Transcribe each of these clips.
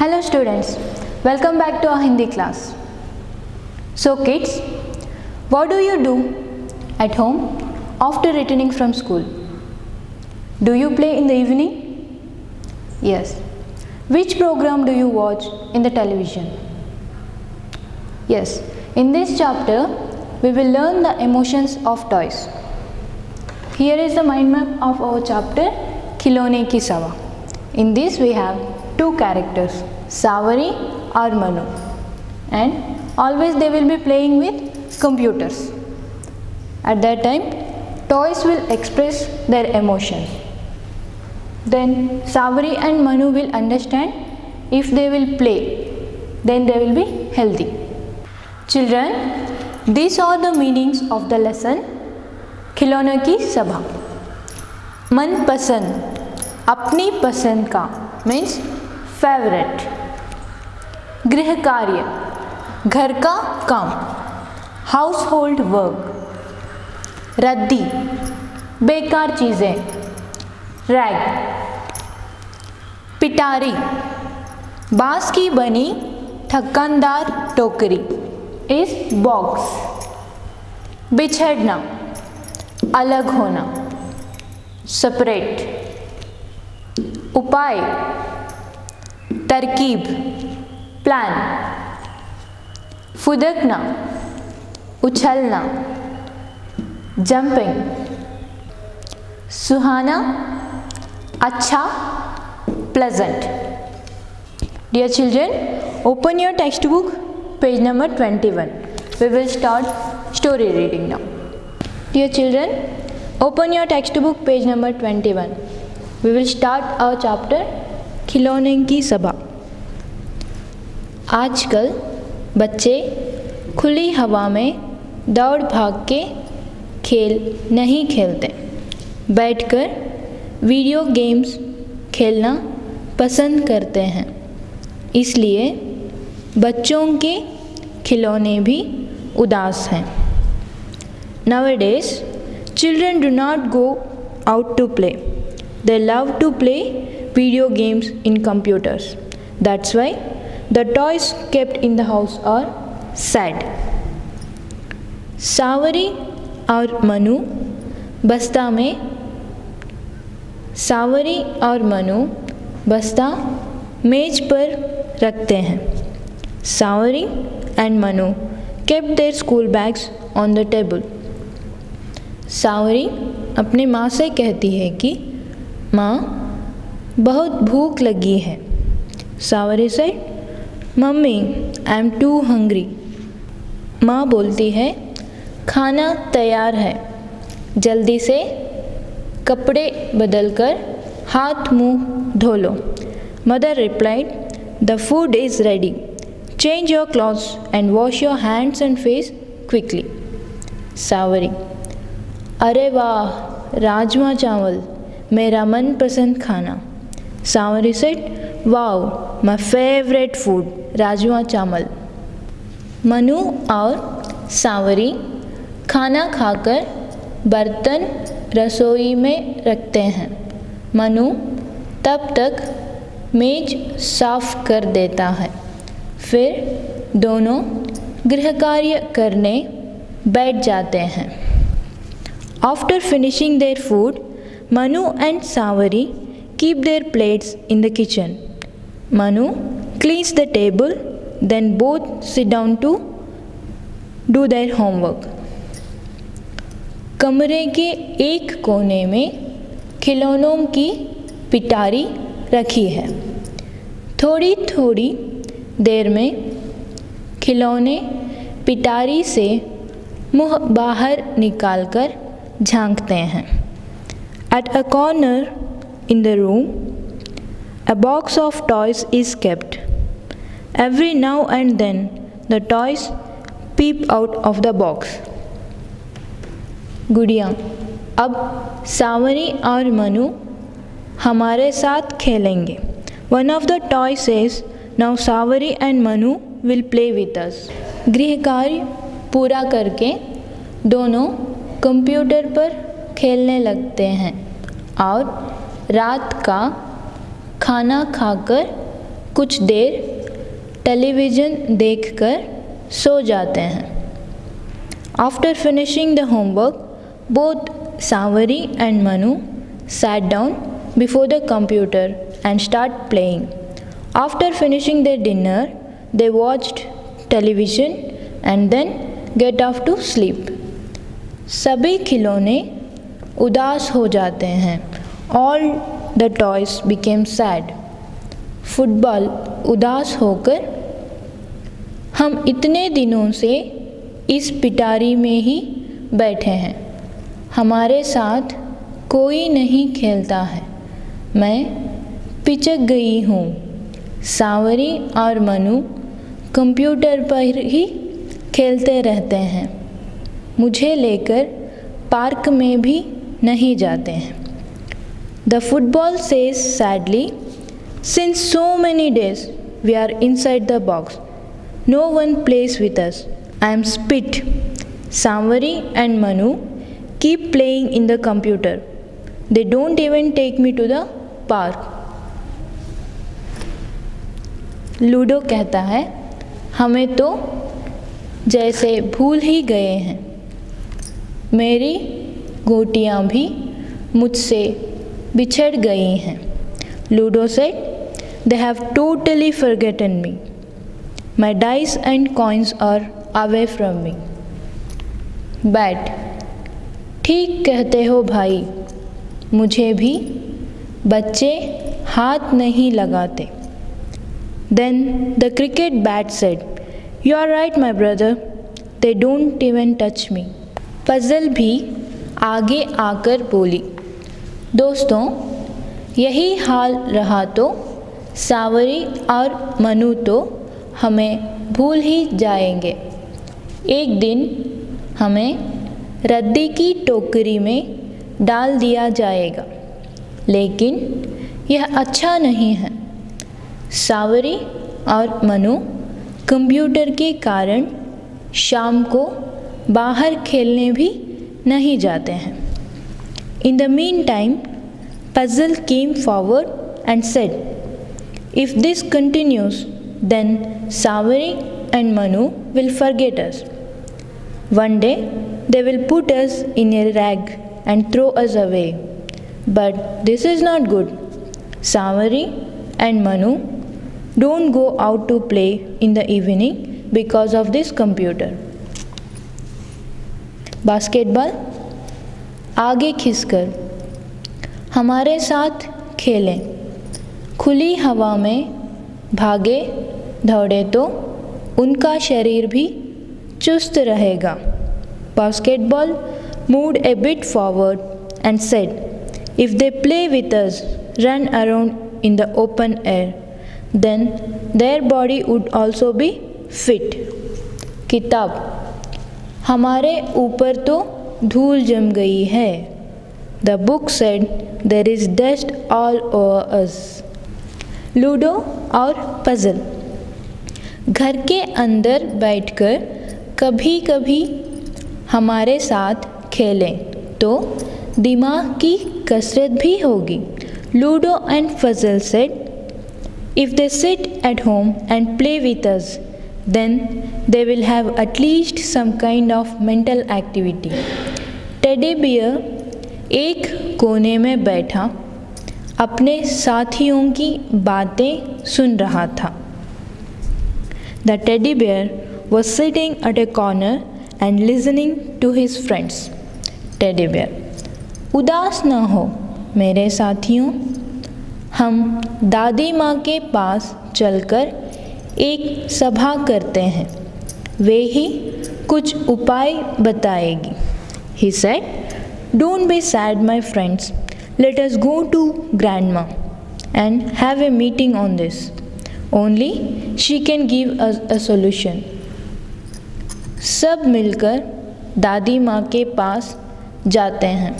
Hello students, welcome back to our Hindi class. So kids, what do you do at home after returning from school? Do you play in the evening? Yes. Which program do you watch in the television? Yes, in this chapter we will learn the emotions of toys. Here is the mind map of our chapter Khilone Ki Sabha. In this we have two characters, Savari or Manu, and always they will be playing with computers. At that time, toys will express their emotions. Then Savari and Manu will understand if they will play, then they will be healthy. Children, these are the meanings of the lesson खिलौनों की सभा. मन पसंद, अपनी पसंद का means favourite. गृह कार्य, घर का काम, हाउस होल्ड वर्क. रद्दी, बेकार चीज़ें, रैग. पिटारी, बांस की बनी ढक्कनदार टोकरी इस बॉक्स. बिछड़ना, अलग होना, सेपरेट. उपाय, तरकीब, प्लान. फुदकना, उछलना, जंपिंग. सुहाना, अच्छा, pleasant. Dear children, open your textbook, page number 21. We will start story reading now. Dear children, open your textbook, page number 21. We will start our chapter खिलौने की सभा. आजकल बच्चे खुली हवा में दौड़ भाग के खेल नहीं खेलते, बैठकर वीडियो गेम्स खेलना पसंद करते हैं. इसलिए बच्चों के खिलौने भी उदास हैं. Nowadays, children do not go out to play. They love to play video games in computers. That's why the toys kept in the house are sad. सावरी और मनु बस्ता में सावरी और मनु बस्ता मेज पर रखते हैं. सावरी and Manu kept their school bags on the table. सावरी अपने माँ से कहती है कि माँ बहुत भूख लगी है. Savari said, mummy I am too hungry. माँ बोलती है खाना तैयार है, जल्दी से कपड़े बदलकर हाथ मुंह धो लो. Mother replied, the food is ready. Change your clothes and wash your hands and face quickly. सावरी, अरे वाह, राजमा चावल, मेरा मनपसंद खाना. सावरी said, wow, my favorite food, rajma चावल. मनु और सावरी खाना खाकर बर्तन रसोई में रखते हैं. मनु तब तक मेज साफ कर देता है. फिर दोनों गृह कार्य करने बैठ जाते हैं. After finishing their food, Manu and Savari keep their plates in the kitchen. Manu cleans the table, then both sit down to do their homework. कमरे के एक कोने में खिलौनों की पिटारी रखी है. थोड़ी थोड़ी देर में खिलौने पिटारी से मुंह बाहर निकालकर झांकते हैं. At a corner in the room, a box of toys is kept. Every now and then, the toys peep out of the box. गुड़िया, अब सावरी और मनु हमारे साथ खेलेंगे. One of the toys says, now Savari and Manu will play with us. गृह कार्य पूरा करके दोनों कंप्यूटर पर खेलने लगते हैं और रात का खाना खाकर कुछ देर टेलीविज़न देखकर सो जाते हैं। After finishing the homework, both Savari and Manu sat down before the computer and started playing. After finishing their dinner, they watched television and then get off to sleep. सभी खिलौने उदास हो जाते हैं। All the toys became sad. Football उदास होकर, हम इतने दिनों से इस पिटारी में ही बैठे हैं, हमारे साथ कोई नहीं खेलता है, मैं पिचक गई हूँ। सांवरी और मनु कंप्यूटर पर ही खेलते रहते हैं, मुझे लेकर पार्क में भी नहीं जाते हैं। The football says sadly, since so many days we are inside the box, no one plays with us. I am spit. Samvari and Manu keep playing in the computer. They don't even take me to the park. Ludo कहता है, हमें तो जैसे भूल ही गए हैं, मेरी गोटियाँ भी मुझसे बिछड़ गई हैं। Ludo said, they have totally forgotten me. My dice and coins are away from me. Bat, ठीक कहते हो भाई, मुझे भी बच्चे हाथ नहीं लगाते। Then the cricket bat said, you are right my brother, they don't even touch me. Puzzle भी आगे आकर बोली, दोस्तों यही हाल रहा तो सांवरी और मनु तो हमें भूल ही जाएंगे। एक दिन हमें रद्दी की टोकरी में डाल दिया जाएगा, लेकिन यह अच्छा नहीं है। सांवरी और मनु कंप्यूटर के कारण शाम को बाहर खेलने भी नहीं जाते हैं। In the meantime, Puzzle came forward and said, if this continues, then Savary and Manu will forget us. One day, they will put us in a rag and throw us away. But this is not good. Savary and Manu don't go out to play in the evening because of this computer. Basketball, आगे खिसकर हमारे साथ खेलें, खुली हवा में भागे दौड़े तो उनका शरीर भी चुस्त रहेगा। Basketball moved a bit forward and said, if they play with us, run around in the open air, then their body would also be fit. किताब, हमारे ऊपर तो धूल जम गई है। The book said there is dust all over us. Ludo और puzzle, घर के अंदर बैठकर कभी कभी हमारे साथ खेलें तो दिमाग की कसरत भी होगी। Ludo and puzzle said, if they sit at home and play with us, then they will have at least some kind of mental activity. Teddy bear एक कोने में बैठा अपने साथियों की बातें सुन रहा था। The teddy bear was sitting at a corner and listening to his friends. Teddy bear, उदास न हो मेरे साथियों, हम दादी माँ के पास चलकर एक सभा करते हैं, वे ही कुछ उपाय बताएगी। He said, don't be sad my friends, let us go to grandma and have a meeting on this. Only she can give us a solution. सब मिलकर दादी माँ के पास जाते हैं,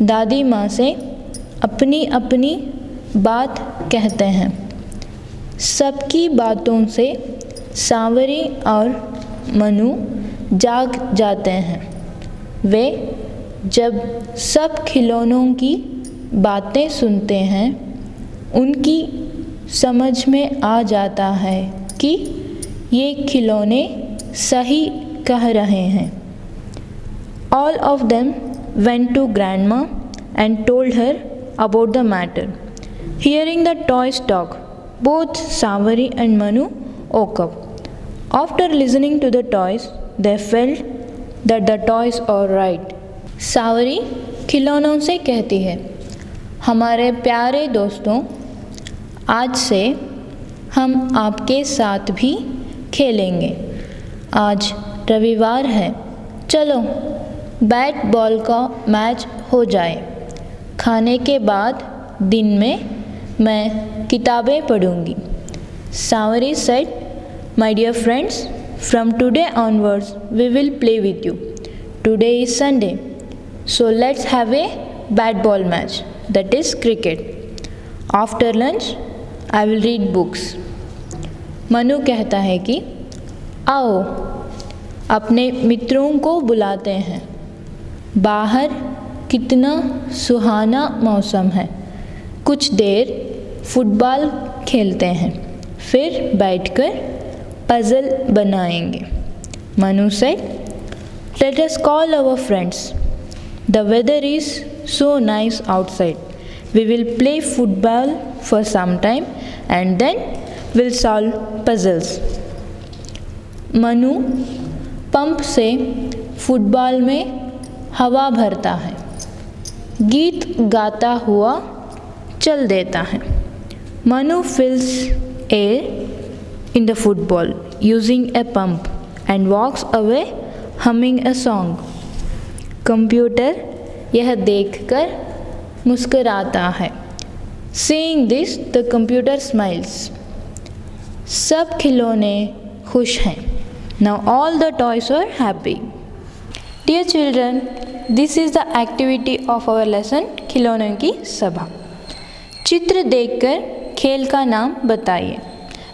दादी माँ से अपनी अपनी बात कहते हैं। सबकी बातों से सांवरी और मनु जाग जाते हैं। वे जब सब खिलौनों की बातें सुनते हैं, उनकी समझ में आ जाता है कि ये खिलौने सही कह रहे हैं। All of them went to Grandma and told her about the matter. Hearing the toys talk, both Savari and Manu woke up. After listening to the toys, they felt that the toys are right. सावरी खिलौनों से कहती है, हमारे प्यारे दोस्तों, आज से हम आपके साथ भी खेलेंगे। आज रविवार है, चलो बैट बॉल का मैच हो जाए। खाने के बाद दिन में मैं किताबें पढ़ूंगी। सावरी said, My dear friends, from today onwards we will play with you. Today is Sunday, so let's have a bat ball match, that is cricket. After lunch, I will read books. Manu कहता है कि आओ अपने मित्रों को बुलाते हैं। बाहर कितना सुहाना मौसम है। कुछ देर फुटबॉल खेलते हैं, फिर बैठकर पज़ल बनाएंगे। Manu said, Let us call our friends. The weather is so nice outside. We will play football for some time and then we'll solve puzzles. Manu pump से फुटबॉल में हवा भरता है, गीत गाता हुआ चल देता है। Manu fills air in the football using a pump and walks away humming a song. Computer यह देखकर मुस्कुराता है। Seeing this, the computer smiles. सब खिलौने खुश हैं। Now all the toys are happy. Dear children, this is the activity of our lesson खिलौनों की सभा। चित्र देखकर खेल का नाम बताइए।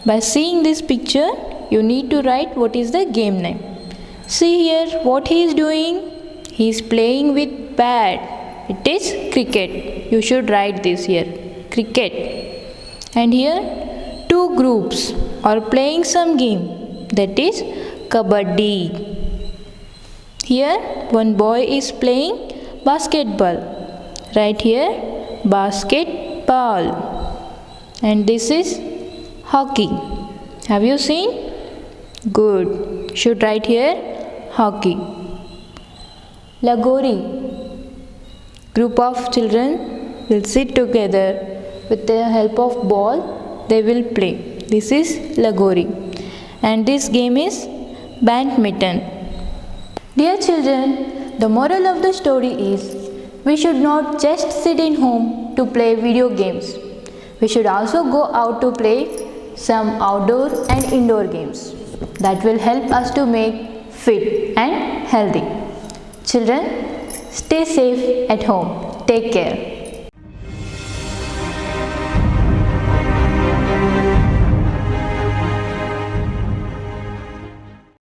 By seeing this picture, you need to write what is the game name. See here what he is doing. He is playing with bat. It is cricket. You should write this here. Cricket. And here two groups are playing some game. That is kabaddi. Here one boy is playing basketball. Right here basketball. And this is hockey. Have you seen? Good. Should write here hockey. Lagori. Group of children will sit together with the help of ball. They will play. This is Lagori. And this game is badminton. Dear children, the moral of the story is we should not just sit in home to play video games. We should also go out to play some outdoor and indoor games that will help us to make fit and healthy. Children, stay safe at home. Take care.